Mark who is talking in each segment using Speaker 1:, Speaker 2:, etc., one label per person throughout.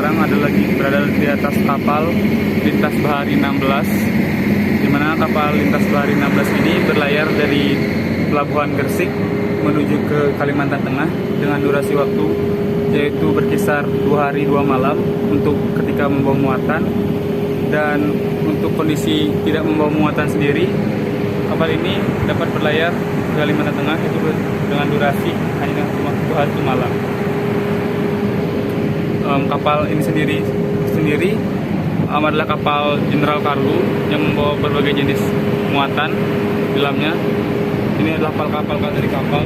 Speaker 1: sekarang berada di atas kapal Lintas Bahari 16, di mana kapal Lintas Bahari 16 ini berlayar dari Pelabuhan Gresik menuju ke Kalimantan Tengah dengan durasi waktu yaitu berkisar 2 hari 2 malam untuk ketika membawa muatan. Dan untuk kondisi tidak membawa muatan sendiri, kapal ini dapat berlayar ke Kalimantan Tengah itu dengan durasi hanya 2 hari 1 malam. Kapal ini sendiri adalah kapal General Cargo yang membawa berbagai jenis muatan di dalamnya. Ini adalah kapal dari kapal.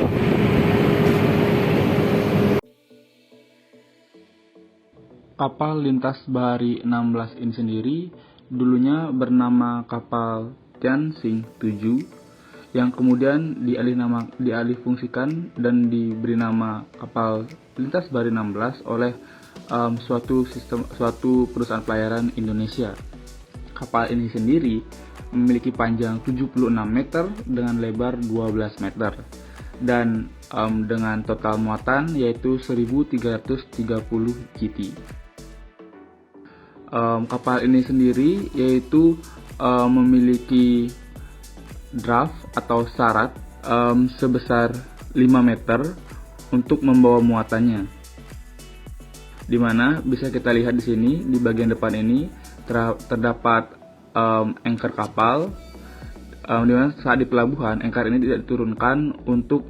Speaker 1: Kapal Lintas Bahari 16 ini sendiri dulunya bernama kapal Tianxing 7 yang kemudian dialihfungsikan dan diberi nama kapal Lintas Bahari 16 oleh suatu perusahaan pelayaran Indonesia. Kapal ini sendiri memiliki panjang 76 meter dengan lebar 12 meter dan dengan total muatan yaitu 1330 GT. Kapal ini sendiri yaitu memiliki draft atau syarat sebesar 5 meter untuk membawa muatannya, dimana bisa kita lihat di sini di bagian depan ini terdapat anchor kapal, dimana saat di pelabuhan anchor ini tidak diturunkan untuk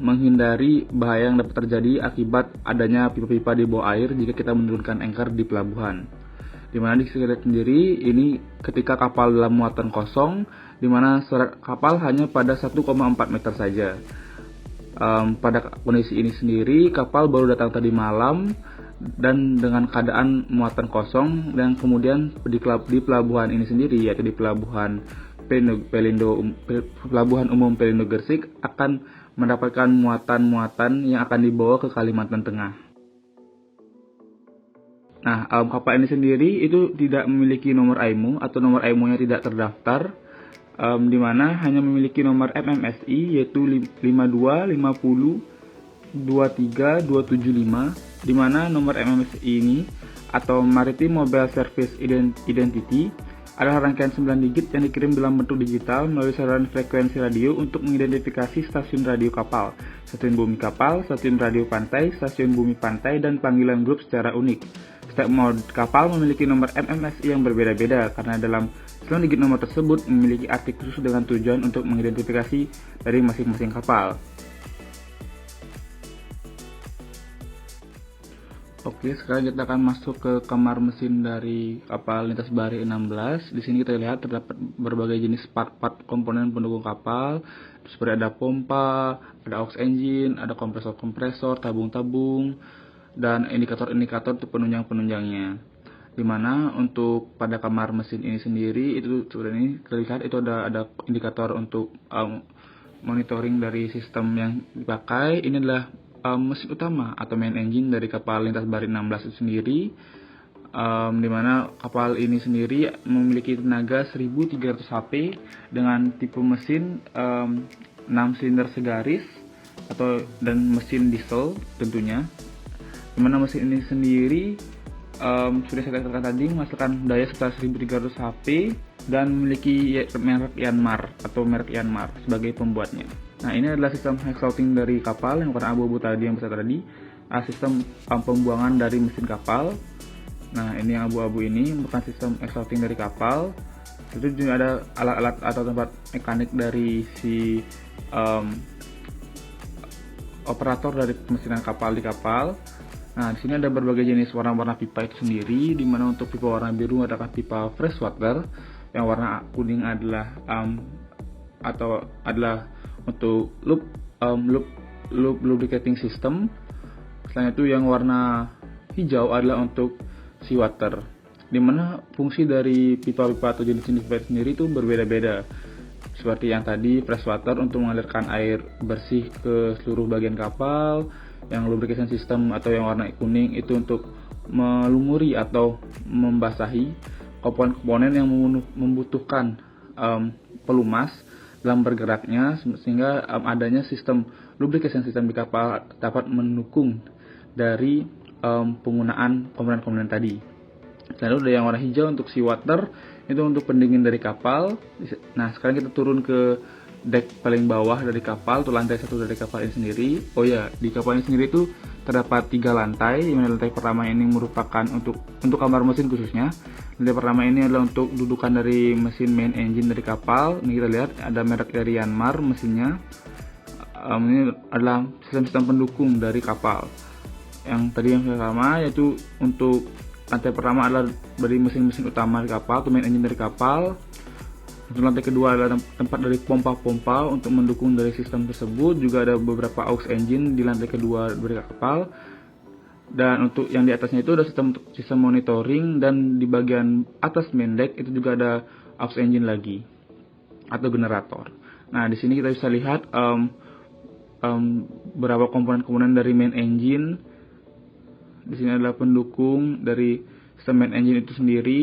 Speaker 1: menghindari bahaya yang dapat terjadi akibat adanya pipa-pipa di bawah air jika kita menurunkan anchor di pelabuhan. Dimana di sini sendiri ini ketika kapal dalam muatan kosong, dimana serat kapal hanya pada 1,4 meter saja. Pada kondisi ini sendiri kapal baru datang tadi malam dan dengan keadaan muatan kosong, dan kemudian di pelabuhan ini sendiri yaitu di Pelabuhan Umum Pelindo Gresik akan mendapatkan muatan-muatan yang akan dibawa ke Kalimantan Tengah. Nah, kapal ini sendiri itu tidak memiliki nomor IMO atau nomor IMO-nya tidak terdaftar, di mana hanya memiliki nomor MMSI yaitu 52 50 23 275, di mana nomor MMSI ini atau Maritime Mobile Service Identity adalah rangkaian 9 digit yang dikirim dalam bentuk digital melalui saluran frekuensi radio untuk mengidentifikasi stasiun radio kapal, stasiun bumi kapal, stasiun radio pantai, stasiun bumi pantai, dan panggilan grup secara unik. Setiap mode kapal memiliki nomor MMSI yang berbeda-beda karena dalam 9 digit nomor tersebut memiliki arti khusus dengan tujuan untuk mengidentifikasi dari masing-masing kapal. Oke, sekarang kita akan masuk ke kamar mesin dari kapal Lintas Bahari 16. Di sini kita lihat terdapat berbagai jenis part-part komponen pendukung kapal, seperti ada pompa, ada aux engine, ada kompresor-kompresor, tabung-tabung, dan indikator-indikator untuk penunjang-penunjangnya. Dimana untuk pada kamar mesin ini sendiri itu sebenarnya terlihat itu ada indikator untuk monitoring dari sistem yang dipakai. Ini adalah mesin utama atau main engine dari kapal Lintas Bahari 16 itu sendiri, di mana kapal ini sendiri memiliki tenaga 1300 HP dengan tipe mesin 6 silinder segaris dan mesin diesel tentunya, di mana mesin ini sendiri sudah saya katakan tadi menghasilkan daya sebesar 1300 HP dan memiliki merek Yanmar sebagai pembuatnya. Nah, ini adalah sistem exhausting dari kapal yang warna abu-abu tadi yang besar tadi, sistem pembuangan dari mesin kapal. Nah, ini yang abu-abu ini merupakan sistem exhausting dari kapal. Itu juga ada alat-alat atau tempat mekanik dari si operator dari pemesinan kapal di kapal. Nah, di sini ada berbagai jenis warna-warna pipa itu sendiri, di mana untuk pipa warna biru adalah pipa freshwater, yang warna kuning adalah untuk loop lubricating system. Selain itu yang warna hijau adalah untuk seawater, di mana fungsi dari pipa-pipa atau jenis-jenis pipa sendiri itu berbeda-beda. Seperti yang tadi freshwater untuk mengalirkan air bersih ke seluruh bagian kapal, yang lubrication system atau yang warna kuning itu untuk melumuri atau membasahi komponen-komponen yang membutuhkan pelumas dalam bergeraknya, sehingga adanya sistem lubrication system di kapal dapat mendukung dari penggunaan komponen-komponen tadi. Lalu ada yang warna hijau untuk seawater, itu untuk pendingin dari kapal. Nah, sekarang kita turun ke deck paling bawah dari kapal, atau lantai 1 dari kapal ini sendiri. Oh ya, di kapal ini sendiri itu terdapat 3 lantai, di mana lantai pertama ini merupakan untuk kamar mesin khususnya. Lantai pertama ini adalah untuk dudukan dari mesin main engine dari kapal. Ini kita lihat ada merek dari Yanmar mesinnya. Ini adalah sistem-sistem pendukung dari kapal. Yang tadi yang pertama yaitu untuk lantai pertama adalah dari mesin-mesin utama dari kapal atau main engine dari kapal. Untuk lantai kedua adalah tempat dari pompa-pompa untuk mendukung dari sistem tersebut. Juga ada beberapa aux engine di lantai kedua dari kapal. Dan untuk yang di atasnya itu ada sistem monitoring, dan di bagian atas main deck itu juga ada aux engine lagi atau generator. Nah, di sini kita bisa lihat beberapa komponen-komponen dari main engine. Di sini adalah pendukung dari sistem main engine itu sendiri.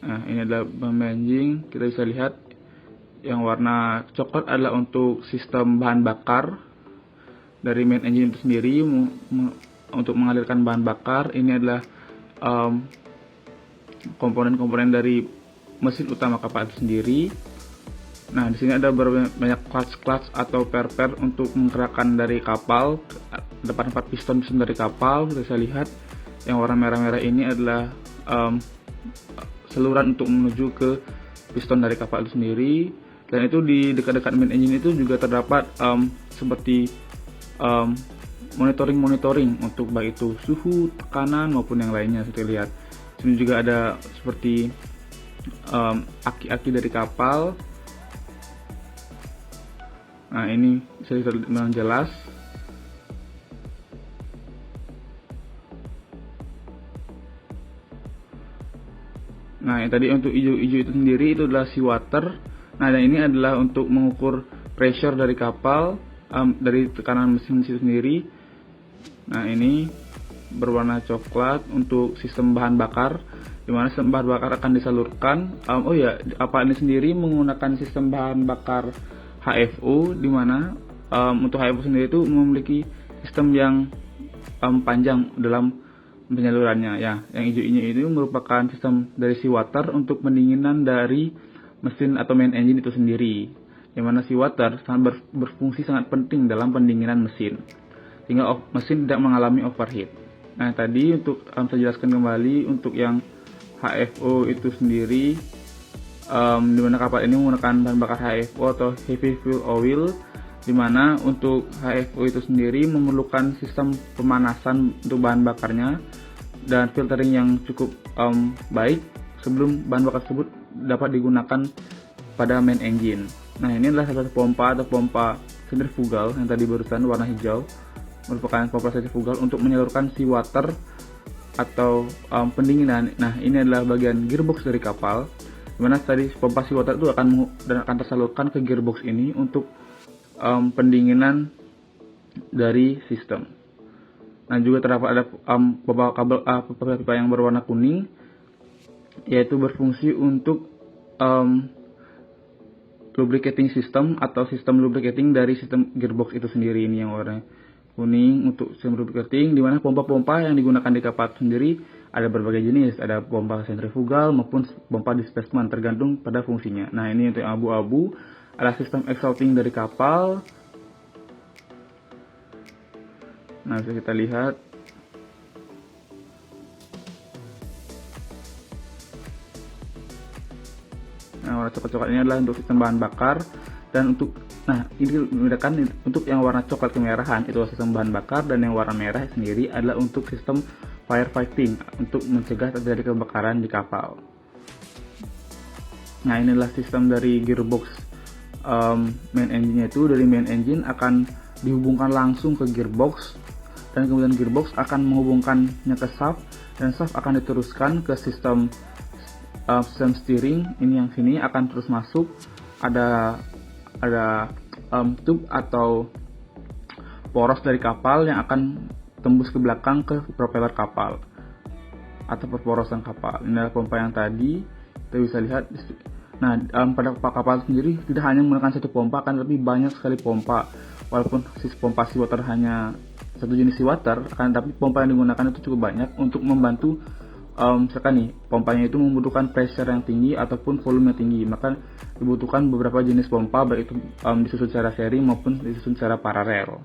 Speaker 1: Nah, ini adalah main engine. Kita bisa lihat yang warna coklat adalah untuk sistem bahan bakar dari main engine itu sendiri untuk mengalirkan bahan bakar. Ini adalah komponen-komponen dari mesin utama kapal itu sendiri. Nah, di sini ada banyak clutch atau per untuk menggerakkan dari kapal. Depan 4 piston dari kapal. Kita bisa lihat yang warna merah-merah ini adalah saluran untuk menuju ke piston dari kapal itu sendiri. Dan itu di dekat-dekat main engine itu juga terdapat seperti monitoring untuk baik itu suhu, tekanan maupun yang lainnya. Seperti lihat, sini juga ada seperti aki-aki dari kapal. Nah, ini bisa dilihat dengan jelas. Nah, yang tadi untuk hijau-hijau itu sendiri itu adalah seawater. Nah, dan ini adalah untuk mengukur pressure dari kapal, dari tekanan mesin itu sendiri. Nah, ini berwarna coklat untuk sistem bahan bakar, di mana sistem bahan bakar akan disalurkan. Kapal ini sendiri menggunakan sistem bahan bakar HFO, di mana untuk HFO sendiri itu memiliki sistem yang panjang dalam penyalurannya. Ya, yang hijau-hijau itu merupakan sistem dari seawater untuk pendinginan dari mesin atau main engine itu sendiri, di mana seawater sangat berfungsi sangat penting dalam pendinginan mesin, sehingga mesin tidak mengalami overheat. Nah, tadi untuk saya jelaskan kembali untuk yang HFO itu sendiri, di mana kapal ini menggunakan bahan bakar HFO atau heavy fuel oil, di mana untuk HFO itu sendiri memerlukan sistem pemanasan untuk bahan bakarnya dan filtering yang cukup baik sebelum bahan bakar tersebut dapat digunakan pada main engine. Nah, ini adalah salah satu pompa atau pompa sentrifugal yang tadi barusan warna hijau, merupakan pompa sentrifugal untuk menyalurkan seawater atau pendinginan. Nah, ini adalah bagian gearbox dari kapal, dimana tadi pompa seawater itu akan tersalurkan ke gearbox ini untuk pendinginan dari sistem. Nah, juga terdapat ada pipa yang berwarna kuning, yaitu berfungsi untuk lubricating system atau sistem lubricating dari sistem gearbox itu sendiri. Ini yang warna kuning untuk sistem lubricating, di mana pompa-pompa yang digunakan di kapal sendiri ada berbagai jenis, ada pompa sentrifugal maupun pompa displacement, tergantung pada fungsinya. Nah, ini untuk yang abu-abu adalah sistem exhausting dari kapal. Nah, bisa kita lihat. Nah, warna coklat-coklat ini adalah untuk sistem bahan bakar, dan ini membedakan untuk yang warna coklat kemerahan itu sistem bahan bakar, dan yang warna merah sendiri adalah untuk sistem firefighting untuk mencegah terjadi kebakaran di kapal. Nah, inilah sistem dari gearbox main engine-nya. Itu dari main engine akan dihubungkan langsung ke gearbox, dan kemudian gearbox akan menghubungkannya ke shaft, dan shaft akan diteruskan ke sistem steering. Ini yang sini akan terus masuk, ada tube atau poros dari kapal yang akan tembus ke belakang ke propeller kapal atau perporosan kapal. Ini adalah pompa yang tadi kita bisa lihat. Nah, pada kapal sendiri tidak hanya menggunakan satu pompa, akan lebih banyak sekali pompa. Walaupun pompa seawater hanya satu jenis seawater, akan tapi pompa yang digunakan itu cukup banyak untuk membantu misalkan nih pompanya itu membutuhkan pressure yang tinggi ataupun volume yang tinggi, maka dibutuhkan beberapa jenis pompa, baik itu disusun secara seri maupun disusun secara paralel.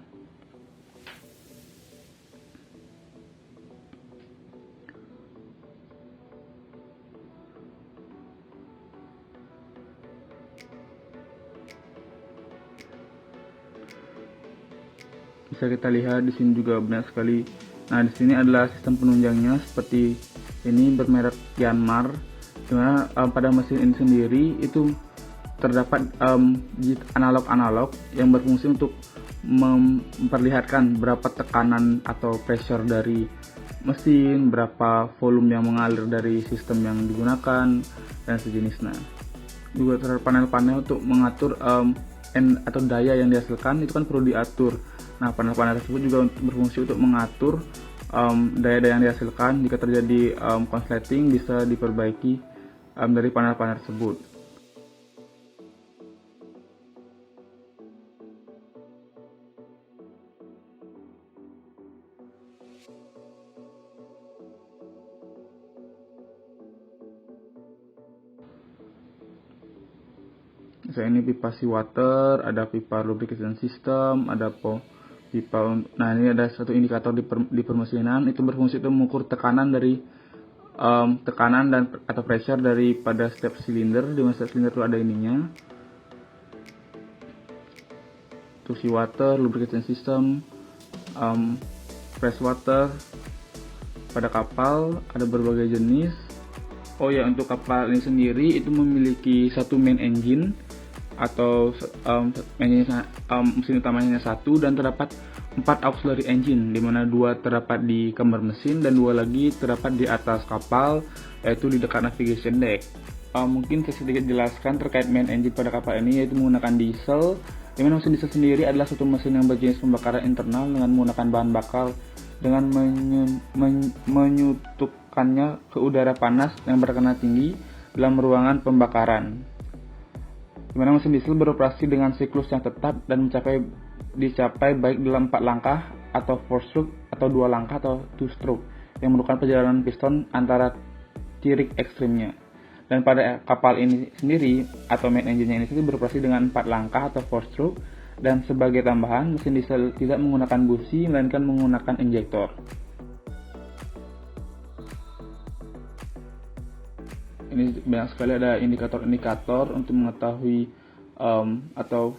Speaker 1: Bisa kita lihat di sini juga banyak sekali. Nah, di sini adalah sistem penunjangnya seperti ini bermerek Yanmar, dimana pada mesin ini sendiri itu terdapat analog yang berfungsi untuk memperlihatkan berapa tekanan atau pressure dari mesin, berapa volume yang mengalir dari sistem yang digunakan, dan sejenisnya. Juga terdapat panel-panel untuk mengatur atau daya yang dihasilkan itu kan perlu diatur. Nah, panel-panel tersebut juga berfungsi untuk mengatur daya-daya yang dihasilkan. Jika terjadi konsleting bisa diperbaiki dari panel-panel tersebut. Misalnya ini pipa seawater, ada pipa lubrication system, ada pipa. Nah, ini ada satu indikator di permesinan, itu berfungsi untuk mengukur tekanan dari tekanan dan atau pressure daripada setiap silinder. Di mana setiap silinder itu ada ininya. Itu seawater, lubrication system, fresh water. Pada kapal ada berbagai jenis. Oh ya, untuk kapal ini sendiri itu memiliki satu main engine atau mesin utamanya satu, dan terdapat 4 auxiliary engine, di mana 2 terdapat di kamar mesin dan 2 lagi terdapat di atas kapal, yaitu di dekat navigation deck. Mungkin saya sedikit jelaskan terkait main engine pada kapal ini, yaitu menggunakan diesel, di mana mesin diesel sendiri adalah suatu mesin yang berjenis pembakaran internal dengan menggunakan bahan bakar dengan menyutupkannya ke udara panas yang bertekanan tinggi dalam ruangan pembakaran, di mana mesin diesel beroperasi dengan siklus yang tetap dan dicapai baik dalam 4 langkah atau 4 stroke atau 2 langkah atau 2 stroke yang merupakan perjalanan piston antara tirik ekstrimnya. Dan pada kapal ini sendiri atau main engine-nya ini sendiri beroperasi dengan 4 langkah atau 4 stroke, dan sebagai tambahan mesin diesel tidak menggunakan busi melainkan menggunakan injektor. Ini banyak sekali ada indikator-indikator untuk mengetahui atau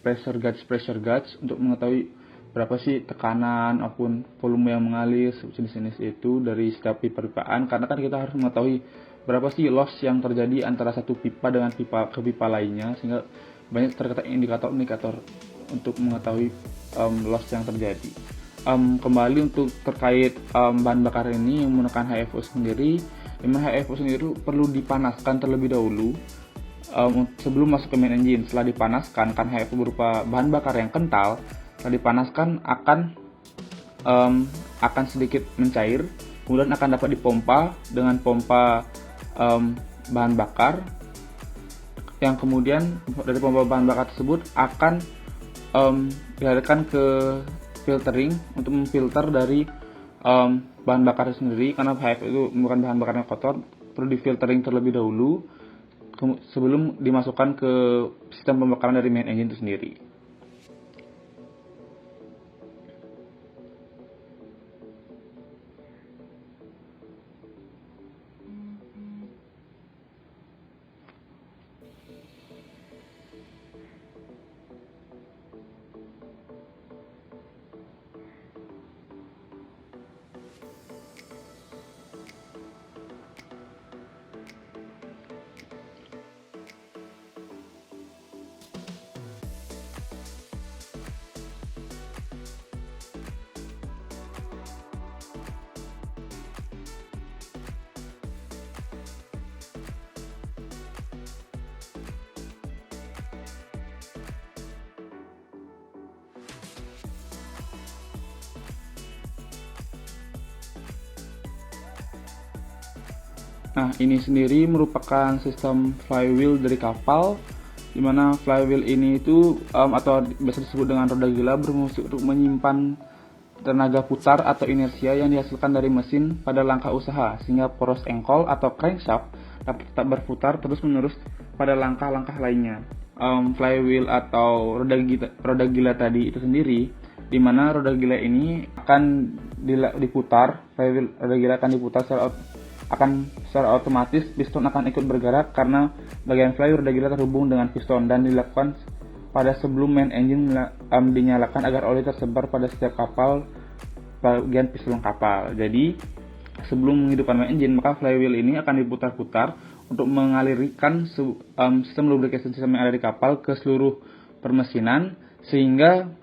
Speaker 1: pressure gauge untuk mengetahui berapa sih tekanan maupun volume yang mengalir jenis-jenis itu dari setiap pipa-pipaan, karena kan kita harus mengetahui berapa sih loss yang terjadi antara satu pipa dengan pipa ke pipa lainnya, sehingga banyak terdapat indikator-indikator untuk mengetahui loss yang terjadi. Kembali untuk terkait bahan bakar ini yang menggunakan HFO sendiri, dimana HFO sendiri perlu dipanaskan terlebih dahulu sebelum masuk ke main engine. Setelah dipanaskan, kan HFO berupa bahan bakar yang kental, setelah dipanaskan akan sedikit mencair, kemudian akan dapat dipompa dengan pompa bahan bakar, yang kemudian dari pompa bahan bakar tersebut akan dialirkan ke filtering untuk memfilter dari bahan bakar sendiri, karena HFO itu bukan bahan bakar yang kotor, perlu difiltering terlebih dahulu sebelum dimasukkan ke sistem pembakaran dari main engine itu sendiri. Nah, ini sendiri merupakan sistem flywheel dari kapal, di mana flywheel ini itu atau biasa disebut dengan roda gila, berfungsi untuk menyimpan tenaga putar atau inersia yang dihasilkan dari mesin pada langkah usaha, sehingga poros engkol atau crankshaft dapat tetap berputar terus-menerus pada langkah-langkah lainnya. Flywheel atau roda gila tadi itu sendiri, di mana roda gila ini akan diputar, flywheel roda gila akan diputar secara otomatis, piston akan ikut bergerak karena bagian flywheel roda gila terhubung dengan piston, dan dilakukan pada sebelum main engine dinyalakan agar oli tersebar pada setiap kapal bagian piston kapal. Jadi sebelum menghidupkan main engine, maka flywheel ini akan diputar-putar untuk mengalirkan sistem lubrication system yang ada di kapal ke seluruh permesinan, sehingga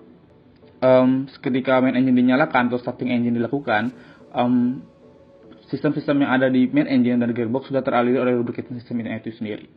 Speaker 1: ketika main engine dinyalakan atau starting engine dilakukan, sistem-sistem yang ada di main engine dan gearbox sudah teraliri oleh lubrication system itu sendiri.